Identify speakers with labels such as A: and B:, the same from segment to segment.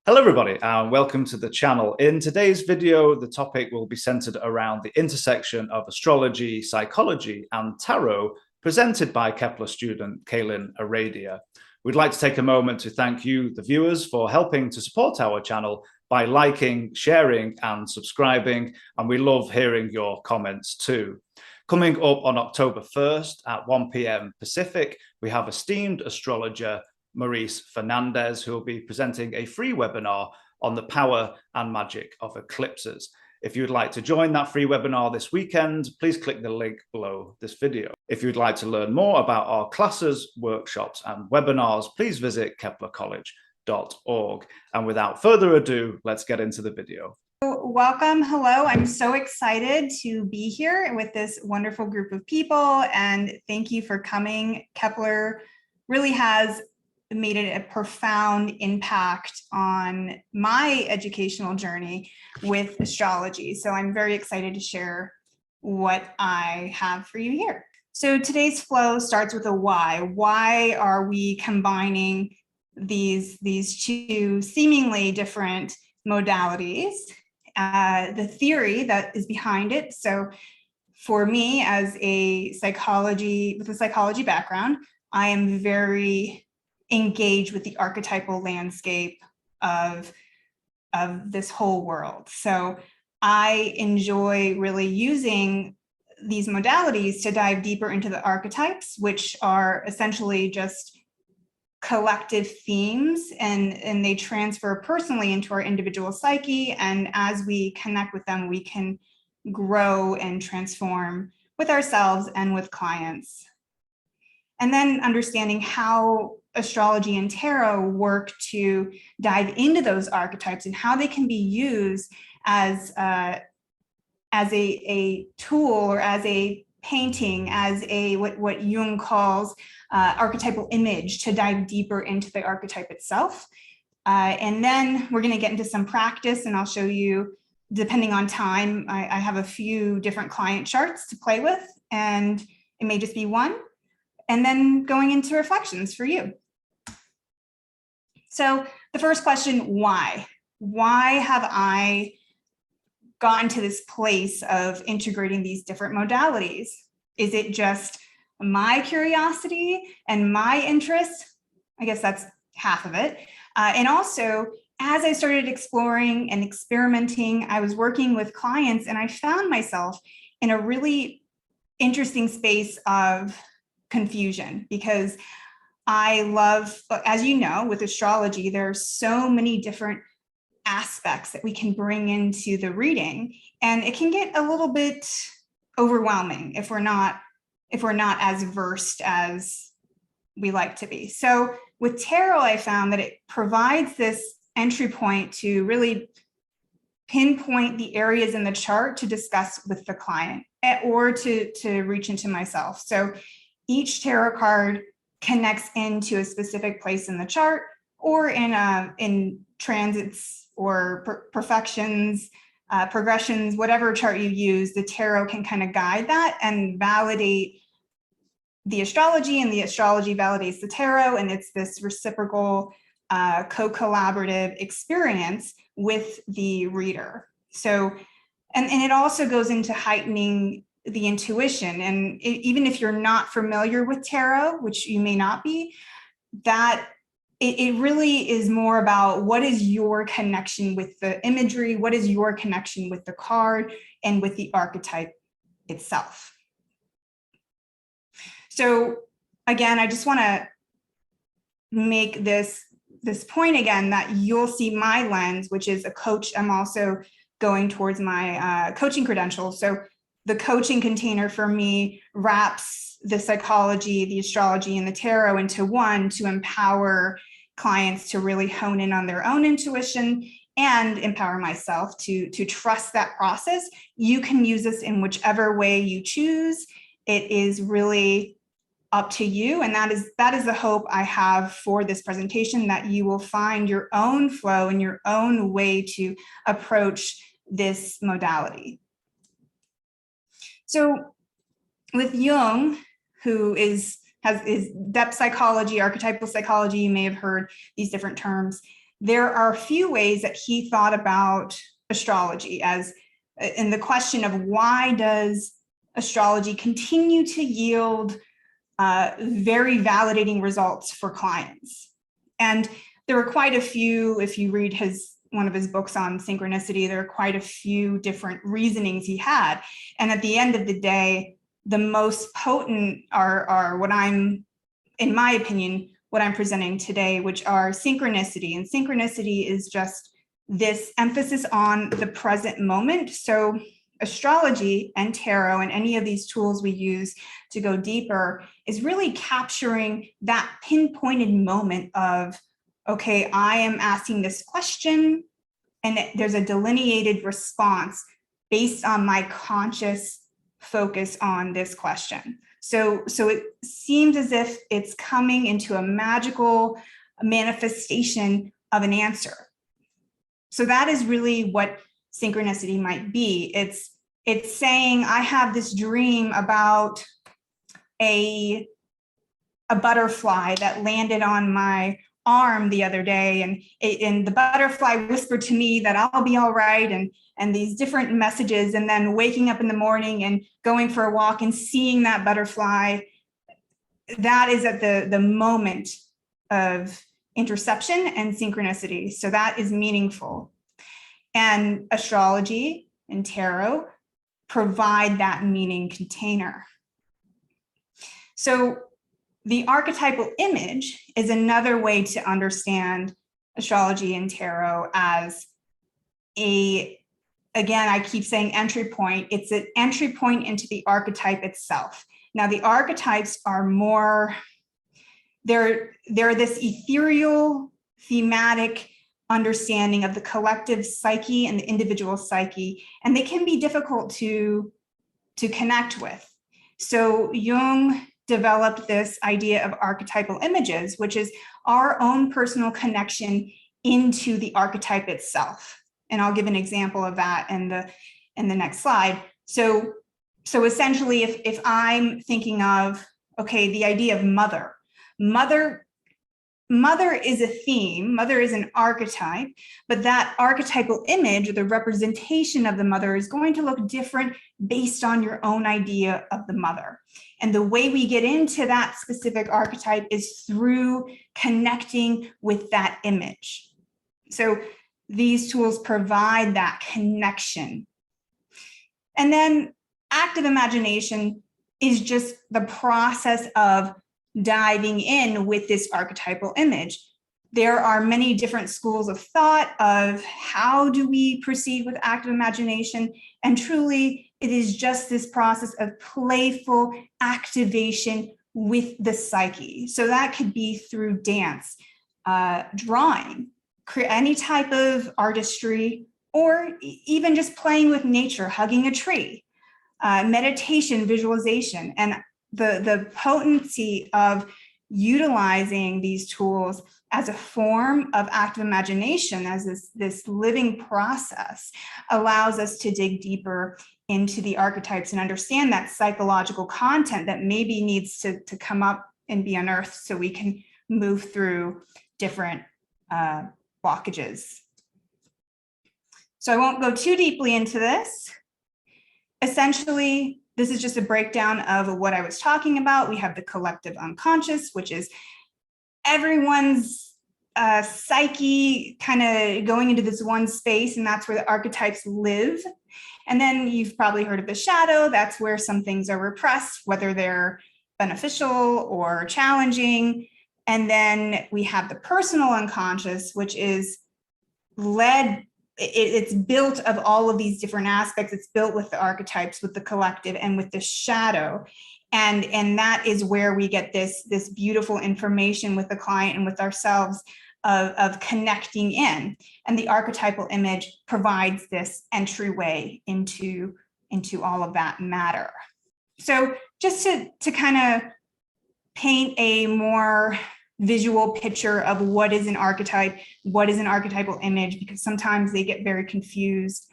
A: Hello everybody and welcome to the channel. In today's video, the topic will be centered around the intersection of astrology, psychology and tarot presented by Kepler student Kaylin Aradia. We'd like to take a moment to thank you, the viewers, for helping to support our channel by liking, sharing and subscribing, and we love hearing your comments too. Coming up on October 1st at 1 p.m. Pacific, we have esteemed astrologer Maurice Fernandez, who will be presenting a free webinar on the power and magic of eclipses. If you'd like to join that free webinar this weekend, please click the link below this video. If you'd like to learn more about our classes, workshops, and webinars, please visit KeplerCollege.org. And without further ado, let's get into the video.
B: Welcome. Hello. I'm so excited to be here with this wonderful group of people, and thank you for coming. Kepler really has made it a profound impact on my educational journey with astrology. So I'm very excited to share what I have for you here. So today's flow starts with a why. Why are we combining these two seemingly different modalities? The theory that is behind it. So for me, as a psychology background, I am very engaged with the archetypal landscape of this whole world. So I enjoy really using these modalities to dive deeper into the archetypes, which are essentially just collective themes, and they transfer personally into our individual psyche. And as we connect with them, we can grow and transform with ourselves and with clients. And then understanding how astrology and tarot work to dive into those archetypes and how they can be used as a tool, or as a painting, as a what Jung calls archetypal image, to dive deeper into the archetype itself. And then we're going to get into some practice, and I'll show you, depending on time, I have a few different client charts to play with, and it may just be one. And then going into reflections for you. So the first question, why? Why have I gotten to this place of integrating these different modalities? Is it just my curiosity and my interest? I guess that's half of it. And also, as I started exploring and experimenting, I was working with clients, and I found myself in a really interesting space of confusion, because I love, as you know, with astrology, there are so many different aspects that we can bring into the reading, and it can get a little bit overwhelming if we're not as versed as we like to be. So with tarot, I found that it provides this entry point to really pinpoint the areas in the chart to discuss with the client, or to reach into myself. So each tarot card connects into a specific place in the chart, or in transits or perfections, progressions, whatever chart you use. The tarot can kind of guide that and validate the astrology, and the astrology validates the tarot, and it's this reciprocal co-collaborative experience with the reader. So, and it also goes into heightening the intuition. And even if you're not familiar with tarot, which you may not be, that it really is more about what is your connection with the imagery, what is your connection with the card and with the archetype itself. So again, I just want to make this point again, that you'll see my lens, which is a coach. I'm also going towards my coaching credentials. So the coaching container for me wraps the psychology, the astrology, and the tarot into one, to empower clients to really hone in on their own intuition, and empower myself to trust that process. You can use this in whichever way you choose. It is really up to you, and that is the hope I have for this presentation, that you will find your own flow and your own way to approach this modality. So with Jung, who has depth psychology, archetypal psychology, you may have heard these different terms. there are a few ways that he thought about astrology, as in the question of why does astrology continue to yield very validating results for clients. And there were quite a few, if you read one of his books on synchronicity, there are quite a few different reasonings he had. And at the end of the day, the most potent are what I'm, in my opinion, what I'm presenting today, which are synchronicity. And synchronicity is just this emphasis on the present moment. So astrology and tarot and any of these tools we use to go deeper is really capturing that pinpointed moment of, okay, I am asking this question and there's a delineated response based on my conscious focus on this question. So it seems as if it's coming into a magical manifestation of an answer. So that is really what synchronicity might be. It's saying, I have this dream about a butterfly that landed on my arm the other day, and the butterfly whispered to me that I'll be all right, and these different messages, and then waking up in the morning and going for a walk and seeing that butterfly. That is at the moment of interception and synchronicity. So that is meaningful. And astrology and tarot provide that meaning container. So the archetypal image is another way to understand astrology and tarot as again, I keep saying entry point. It's an entry point into the archetype itself. Now, the archetypes are more, they're this ethereal, thematic understanding of the collective psyche and the individual psyche, and they can be difficult to connect with. So Jung developed this idea of archetypal images, which is our own personal connection into the archetype itself. And I'll give an example of that in the next slide. So essentially, if I'm thinking of, okay, the idea of mother is a theme, mother is an archetype, but that archetypal image, the representation of the mother, is going to look different based on your own idea of the mother. And the way we get into that specific archetype is through connecting with that image. So these tools provide that connection. And then active imagination is just the process of diving in with this archetypal image. There are many different schools of thought of how do we proceed with active imagination, and truly it is just this process of playful activation with the psyche. So that could be through dance, drawing, any type of artistry, or even just playing with nature, hugging a tree, meditation, visualization, and the potency of utilizing these tools as a form of active imagination, as this living process, allows us to dig deeper into the archetypes and understand that psychological content that maybe needs to come up and be unearthed so we can move through different blockages. So I won't go too deeply into this. Essentially, this is just a breakdown of what I was talking about. We have the collective unconscious, which is everyone's psyche kind of going into this one space, and that's where the archetypes live. And then you've probably heard of the shadow. That's where some things are repressed, whether they're beneficial or challenging. And then we have the personal unconscious, which is it's built of all of these different aspects. It's built with the archetypes, with the collective, and with the shadow. And that is where we get this beautiful information with the client and with ourselves of connecting in. And the archetypal image provides this entryway into all of that matter. So just to kind of paint a more visual picture of what is an archetype, what is an archetypal image, because sometimes they get very confused.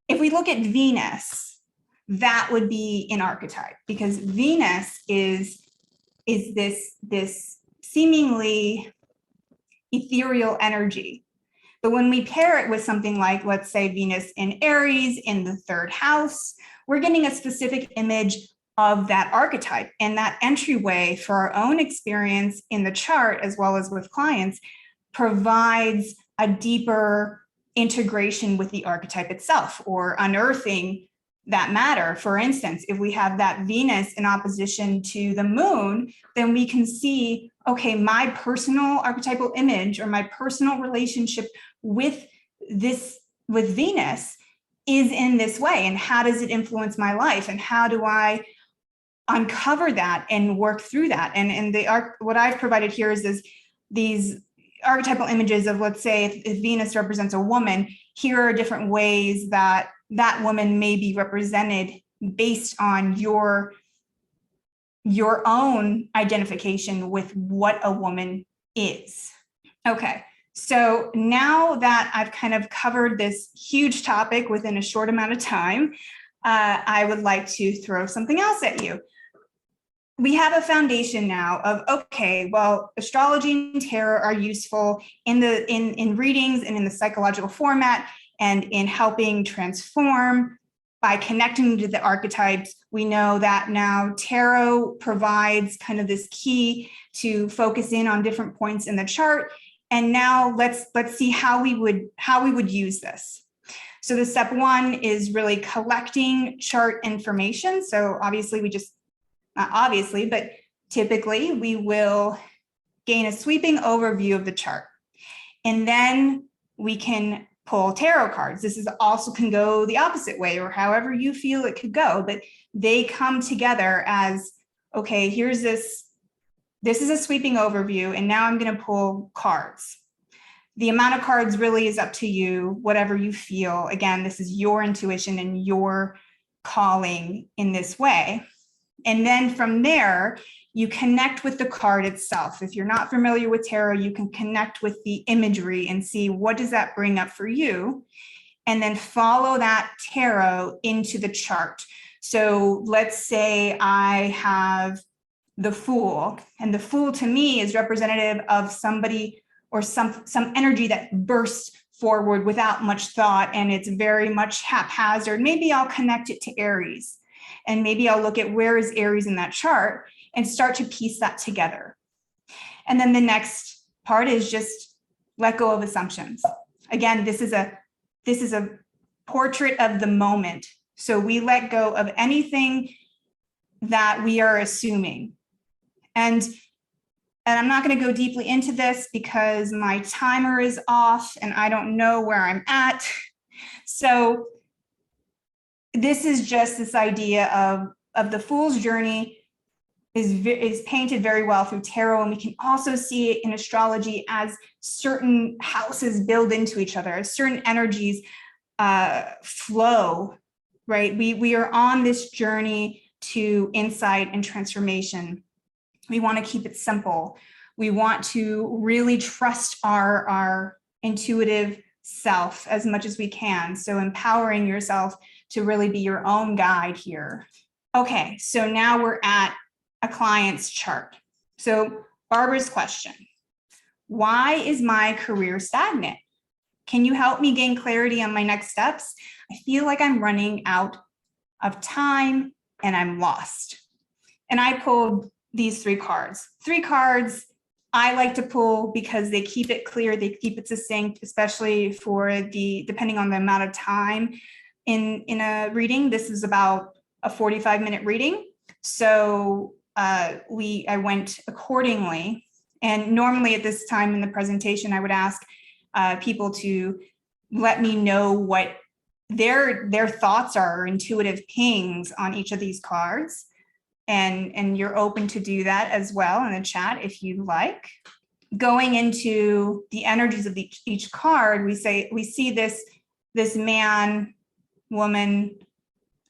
B: If we look at Venus, that would be an archetype, because Venus is this seemingly ethereal energy. But when we pair it with something like, let's say, Venus in Aries in the 3rd house, we're getting a specific image of that archetype. And that entryway for our own experience in the chart, as well as with clients, provides a deeper integration with the archetype itself, or unearthing that matter. For instance, if we have that Venus in opposition to the moon, then we can see, okay, my personal archetypal image or my personal relationship with Venus is in this way. And how does it influence my life? And how do I uncover that and work through that? And what I've provided here is these archetypal images of, let's say, if Venus represents a woman, here are different ways that that woman may be represented based on your own identification with what a woman is. Okay, so now that I've kind of covered this huge topic within a short amount of time, I would like to throw something else at you. We have a foundation now of, okay, well, astrology and tarot are useful in readings and in the psychological format and in helping transform by connecting to the archetypes. We know that now tarot provides kind of this key to focus in on different points in the chart. And now let's see how we would use this. So the step 1 is really collecting chart information. So obviously not obviously, but typically we will gain a sweeping overview of the chart. And then we can pull tarot cards. This is also can go the opposite way, or however you feel it could go, but they come together as, okay, here's this is a sweeping overview, and now I'm going to pull cards. The amount of cards really is up to you, whatever you feel. Again, this is your intuition and your calling in this way. And then from there, you connect with the card itself. If you're not familiar with tarot, you can connect with the imagery and see what does that bring up for you, and then follow that tarot into the chart. So let's say I have the Fool, and the Fool to me is representative of somebody or some energy that bursts forward without much thought, and it's very much haphazard. Maybe I'll connect it to Aries, and maybe I'll look at where is Aries in that chart and start to piece that together. And then the next part is just let go of assumptions. Again, this is a portrait of the moment. So we let go of anything that we are assuming. And I'm not going to go deeply into this because my timer is off and I don't know where I'm at. So this is just this idea of the Fool's journey is painted very well through tarot, and we can also see it in astrology as certain houses build into each other, as certain energies flow, right? We are on this journey to insight and transformation. We want to keep it simple. We want to really trust our intuitive self as much as we can. So empowering yourself to really be your own guide here. Okay, so now we're at a client's chart. So Barbara's question: why is my career stagnant? Can you help me gain clarity on my next steps? I feel like I'm running out of time and I'm lost. And I pulled these 3 cards. 3 cards I like to pull because they keep it clear, they keep it succinct, especially for depending on the amount of time in a reading. This is about a 45-minute reading. So I went accordingly. And normally at this time in the presentation, I would ask people to let me know what their thoughts are, or intuitive pings on each of these cards. And you're open to do that as well in the chat if you like. Going into the energies of each card, we see this man, woman,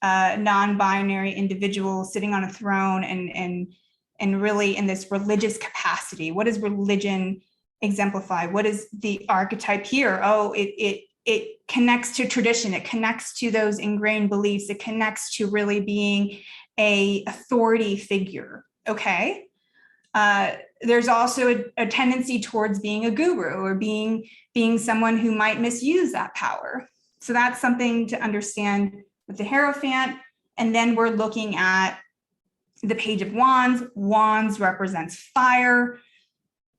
B: non-binary individual sitting on a throne and really in this religious capacity. What does religion exemplify? What is the archetype here? Oh, it connects to tradition. It connects to those ingrained beliefs. It connects to really being a authority figure. Okay. There's also a tendency towards being a guru or being someone who might misuse that power. So that's something to understand with the Hierophant. And then we're looking at the Page of Wands. Wands represents fire,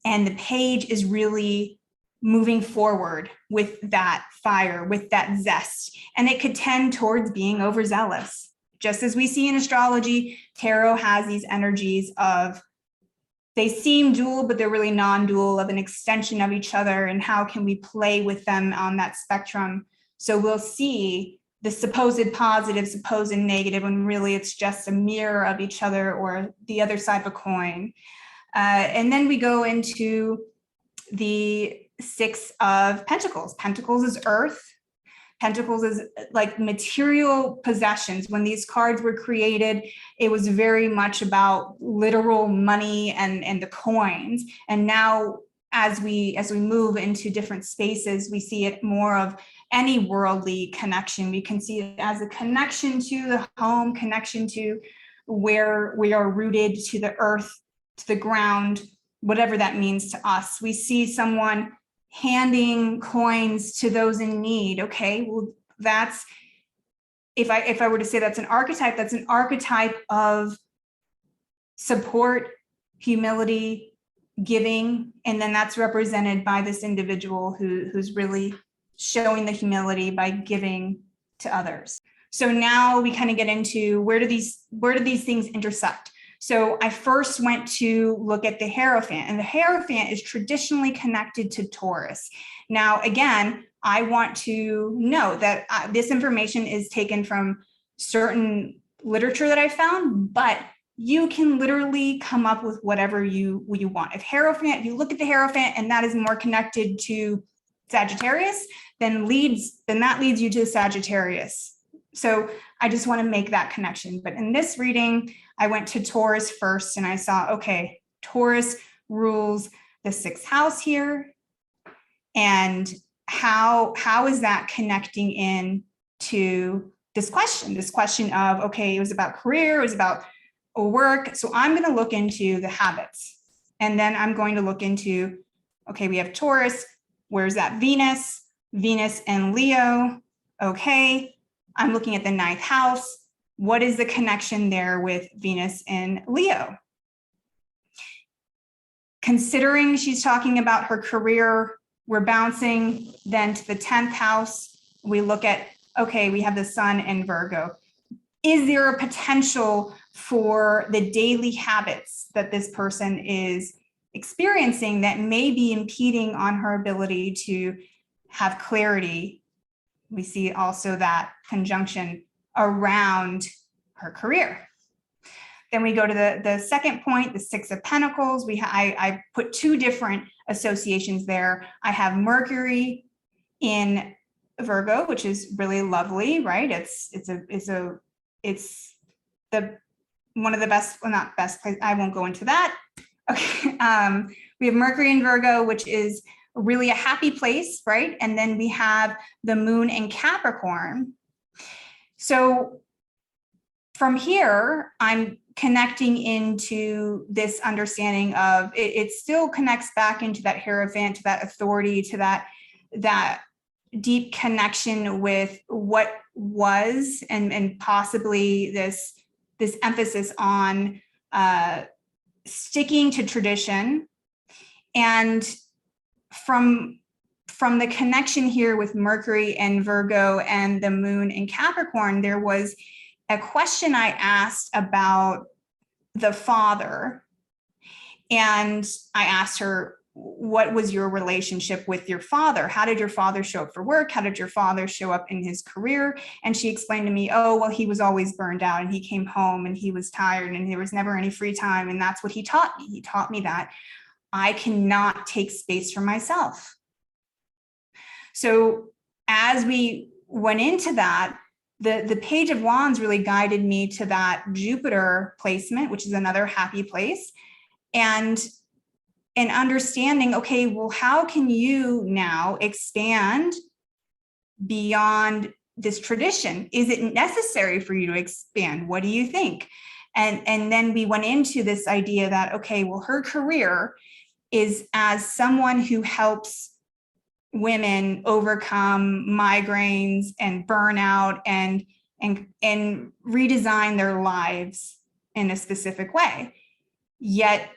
B: and the page is really moving forward with that fire, with that zest. And it could tend towards being overzealous. Just as we see in astrology, tarot has these energies of, they seem dual, but they're really non-dual, of an extension of each other, and how can we play with them on that spectrum. So we'll see the supposed positive, supposed negative, when really it's just a mirror of each other, or the other side of a coin. And then we go into the Six of Pentacles. Pentacles is earth. Pentacles is like material possessions. When these cards were created, it was very much about literal money and the coins. And now as we move into different spaces, we see it more of any worldly connection. We can see it as a connection to the home, connection to where we are rooted, to the earth, to the ground, whatever that means to us. We see someone handing coins to those in need. Okay, well, that's, if I were to say that's an archetype of support, humility, giving, and then that's represented by this individual who's really showing the humility by giving to others. So now we kind of get into where do these things intersect? So I first went to look at the Hierophant, and the Hierophant is traditionally connected to Taurus. Now, again, I want to note that this information is taken from certain literature that I found, but you can literally come up with whatever you want. If you look at the Hierophant and that is more connected to Sagittarius, then that leads you to Sagittarius. So I just want to make that connection. But in this reading, I went to Taurus first, and I saw, okay, Taurus rules the 6th house here. And how is that connecting in to this question of, okay, it was about career, it was about work. So I'm going to look into the habits, and then I'm going to look into, okay, we have Taurus. Where's that Venus and Leo? Okay, I'm looking at the 9th house. What is the connection there with Venus and Leo? Considering she's talking about her career, we're bouncing then to the 10th house. We look at, okay, we have the Sun in Virgo. Is there a potential for the daily habits that this person is experiencing that may be impeding on her ability to have clarity? We see also that conjunction around her career. Then we go to the second point, the 6 of Pentacles. I put 2 different associations there. I have Mercury in Virgo, which is really lovely, right? It's the one of the best, well, not best place. I won't go into that. Okay. We have Mercury in Virgo, which is really a happy place, right? And then we have the Moon in Capricorn. So from here, I'm connecting into this understanding of it still connects back into that Hierophant, to that authority, to that deep connection with what was, and possibly this emphasis on sticking to tradition. And from the connection here with Mercury and Virgo and the Moon in Capricorn, there was a question I asked about the father. And I asked her, what was your relationship with your father? How did your father show up for work? How did your father show up in his career? And she explained to me, oh, well, he was always burned out, and he came home and he was tired, and there was never any free time. And that's what he taught me. He taught me that I cannot take space for myself. So as we went into that, the Page of Wands really guided me to that Jupiter placement, which is another happy place. And understanding, okay, well, how can you now expand beyond this tradition? Is it necessary for you to expand? What do you think? And then we went into this idea that, okay, well, her career is as someone who helps women overcome migraines and burnout and redesign their lives in a specific way. Yet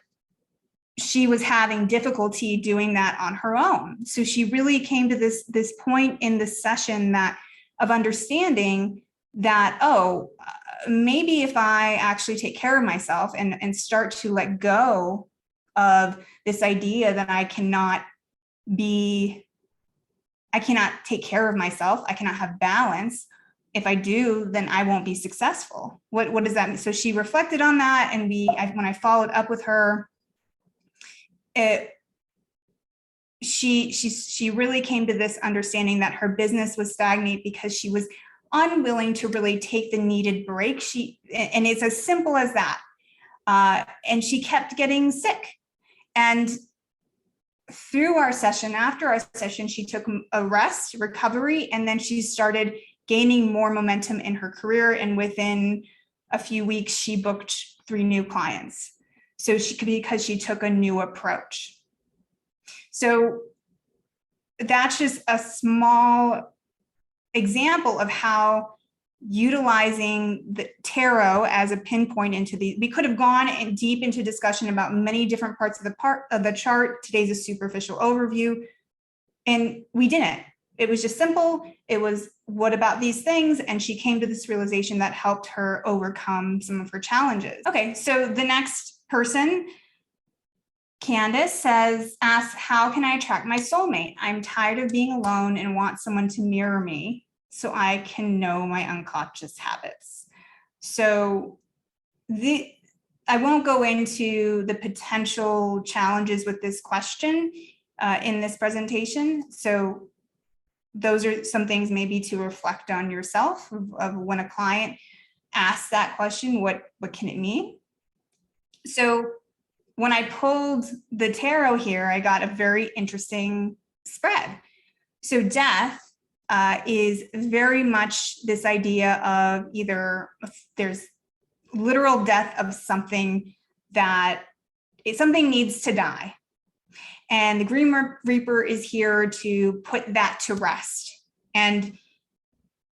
B: she was having difficulty doing that on her own. So she really came to this point in the session of understanding that, maybe if I actually take care of myself and start to let go of this idea that I cannot take care of myself, I cannot have balance. If I do, then I won't be successful. What does that mean? So she reflected on that, and when I followed up with her, she really came to this understanding that her business was stagnant because she was unwilling to really take the needed break. And it's as simple as that. And she kept getting sick. And through our session, after our session, she took a rest, recovery, and then she started gaining more momentum in her career. And within a few weeks, she booked 3 new clients. So because she took a new approach. So that's just a small example of how utilizing the tarot as a pinpoint we could have gone in deep into discussion about many different parts of the chart. Today's a superficial overview, and we didn't. It was just simple. It was, what about these things? And she came to this realization that helped her overcome some of her challenges. Okay, so the next person, Candace, asks, how can I attract my soulmate? I'm tired of being alone and want someone to mirror me so I can know my unconscious habits. So I won't go into the potential challenges with this question in this presentation. So those are some things maybe to reflect on yourself of when a client asks that question, what can it mean? So when I pulled the tarot here, I got a very interesting spread. So death is very much this idea of either there's literal death of something something needs to die. And the Green Reaper is here to put that to rest. And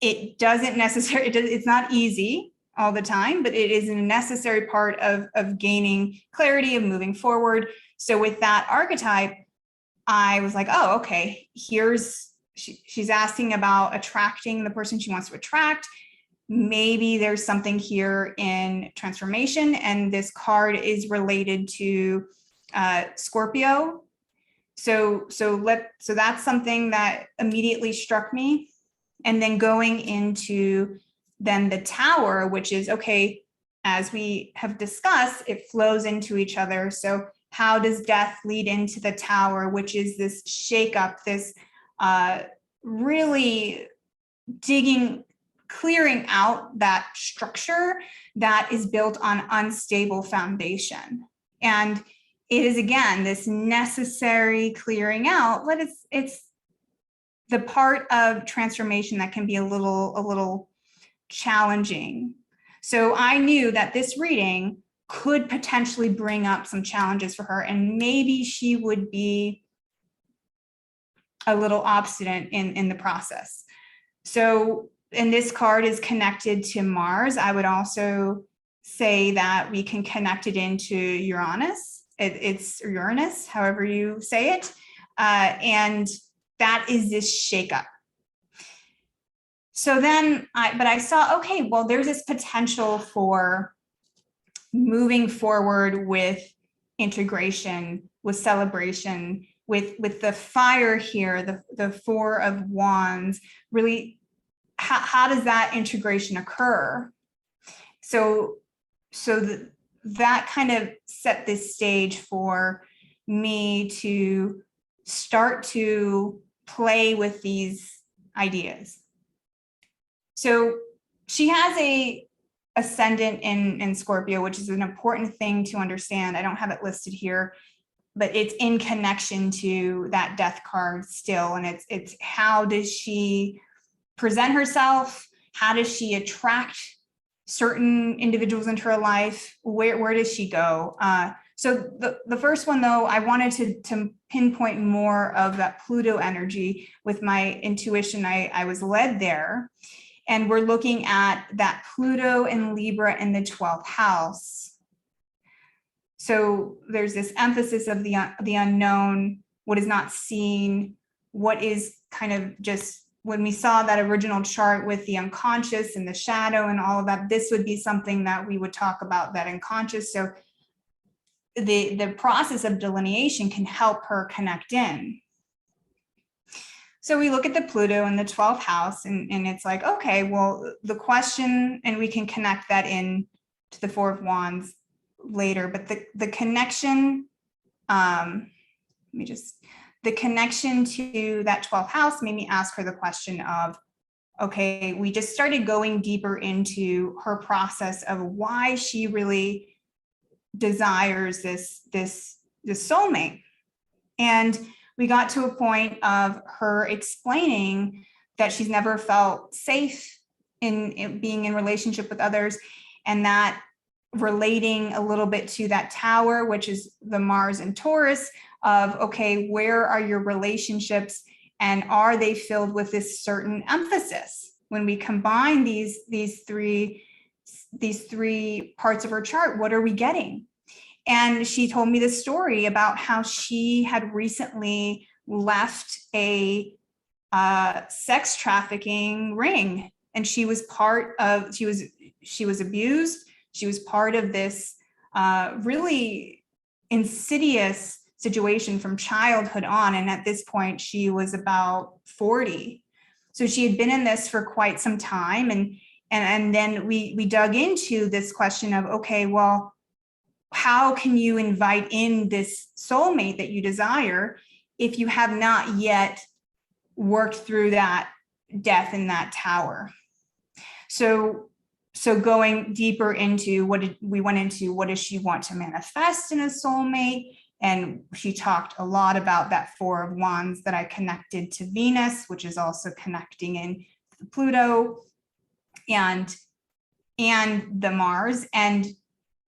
B: it doesn't necessarily, it's not easy all the time, but it is a necessary part of gaining clarity, of moving forward. So with that archetype, I was like, oh, okay, she's asking about attracting the person she wants to attract. Maybe there's something here in transformation, and this card is related to Scorpio. So that's something that immediately struck me. And then going into then the Tower, which is, okay, as we have discussed, it flows into each other. So how does death lead into the Tower, which is this shakeup, this really clearing out that structure that is built on unstable foundation. And it is, again, this necessary clearing out, but it's the part of transformation that can be a little challenging. So I knew that this reading could potentially bring up some challenges for her, and maybe she would be a little obstinate in the process. So, and this card is connected to Mars. I would also say that we can connect it into Uranus. It's Uranus, however you say it. And that is this shakeup. So then, I saw, okay, well, there's this potential for moving forward with integration, with celebration, with the fire here, the Four of Wands. Really, how does that integration occur? So that kind of set this stage for me to start to play with these ideas. So she has a ascendant in Scorpio, which is an important thing to understand. I don't have it listed here, but it's in connection to that death card still. And it's how does she present herself? How does she attract certain individuals into her life? Where does she go? So the first one, though, I wanted to pinpoint more of that Pluto energy. With my intuition, I was led there. And we're looking at that Pluto in Libra in the 12th house. So there's this emphasis of the unknown, what is not seen, what is kind of just, when we saw that original chart with the unconscious and the shadow and all of that, this would be something that we would talk about, that unconscious. So the process of delineation can help her connect in. So we look at the Pluto in the 12th house, and it's like, okay, well, the question, and we can connect that in to the Four of Wands later, but the connection, the connection to that 12th house made me ask her the question of, okay, we just started going deeper into her process of why she really desires this soulmate. And we got to a point of her explaining that she's never felt safe in being in relationship with others, and that relating a little bit to that tower, which is the Mars and Taurus, of, okay, where are your relationships, and are they filled with this certain emphasis? When we combine these three parts of her chart, what are we getting? And she told me this story about how she had recently left a sex trafficking ring, and she was part of, she was abused. She was part of this really insidious situation from childhood on. And at this point, she was about 40. So she had been in this for quite some time. And then we dug into this question of, okay, well, how can you invite in this soulmate that you desire if you have not yet worked through that death in that tower? So going deeper into what does she want to manifest in a soulmate? And she talked a lot about that Four of Wands that I connected to Venus, which is also connecting in Pluto and the Mars, and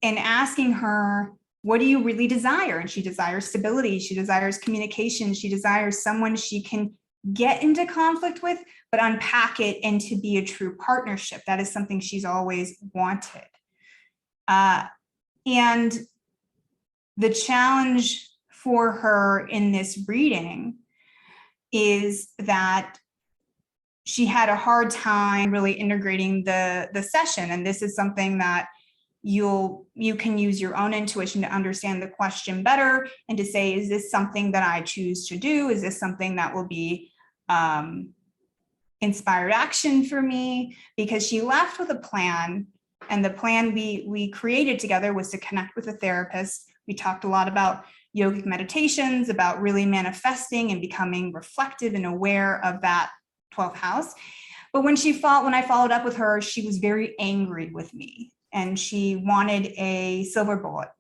B: asking her, what do you really desire? And she desires stability. She desires communication. She desires someone she can get into conflict with, but unpack it and to be a true partnership. That is something she's always wanted. And the challenge for her in this reading is that she had a hard time really integrating the session. And this is something that you can use your own intuition to understand the question better and to say, is this something that I choose to do? Is this something that will be inspired action for me? Because she left with a plan, and the plan we created together was to connect with a therapist. We talked a lot about yogic meditations, about really manifesting and becoming reflective and aware of that 12th house. But when I followed up with her, she was very angry with me, and she wanted a silver bullet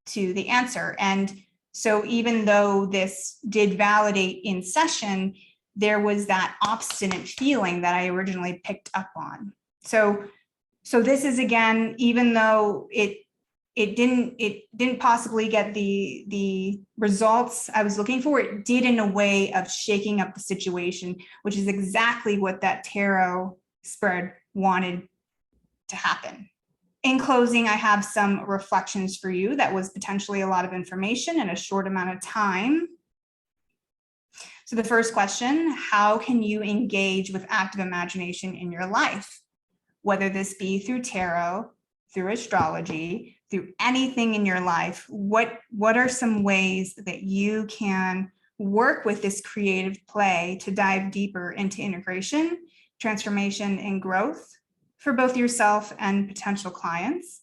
B: to the answer. And so even though this did validate in session, there was that obstinate feeling that I originally picked up on. So this is, again, even though it didn't possibly get the results I was looking for, it did in a way of shaking up the situation, which is exactly what that tarot spread wanted to happen. In closing, I have some reflections for you. That was potentially a lot of information in a short amount of time. So the first question, how can you engage with active imagination in your life? Whether this be through tarot, through astrology, through anything in your life, what are some ways that you can work with this creative play to dive deeper into integration, transformation, and growth for both yourself and potential clients?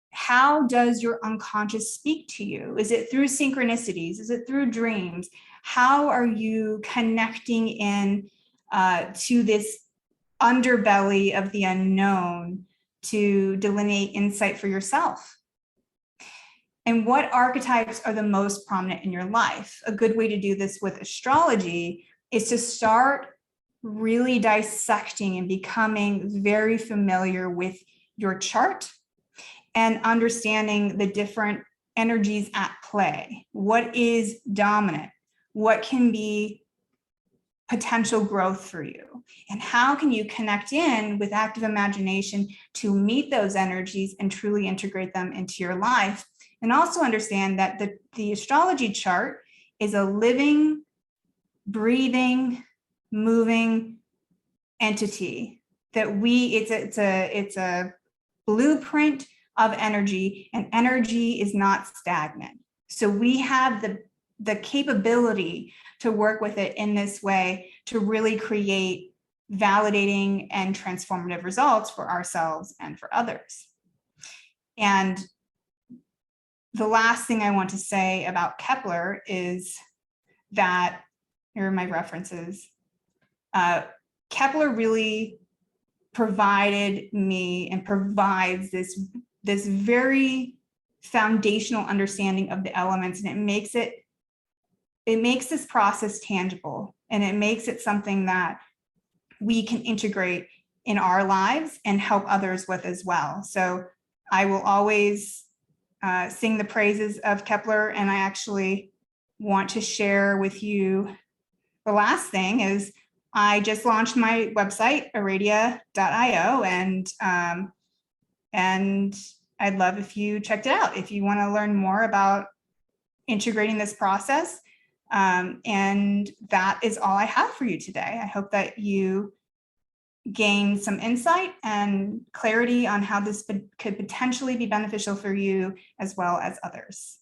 B: How does your unconscious speak to you? Is it through synchronicities? Is it through dreams? How are you connecting in to this underbelly of the unknown to delineate insight for yourself? And what archetypes are the most prominent in your life? A good way to do this with astrology is to start really dissecting and becoming very familiar with your chart and understanding the different energies at play. What is dominant? What can be potential growth for you? And how can you connect in with active imagination to meet those energies and truly integrate them into your life? And also understand that the astrology chart is a living, breathing, moving entity that it's a blueprint of energy, and energy is not stagnant. So we have the capability to work with it in this way to really create validating and transformative results for ourselves and for others. And the last thing I want to say about Kepler is that, here are my references. Kepler really provided me and provides this very foundational understanding of the elements, and it makes this process tangible, and it makes it something that we can integrate in our lives and help others with as well. So I will always sing the praises of Kepler, and I actually want to share with you the last thing is I just launched my website, aradia.io, and I'd love if you checked it out if you want to learn more about integrating this process. And that is all I have for you today. I hope that you gain some insight and clarity on how this could potentially be beneficial for you as well as others.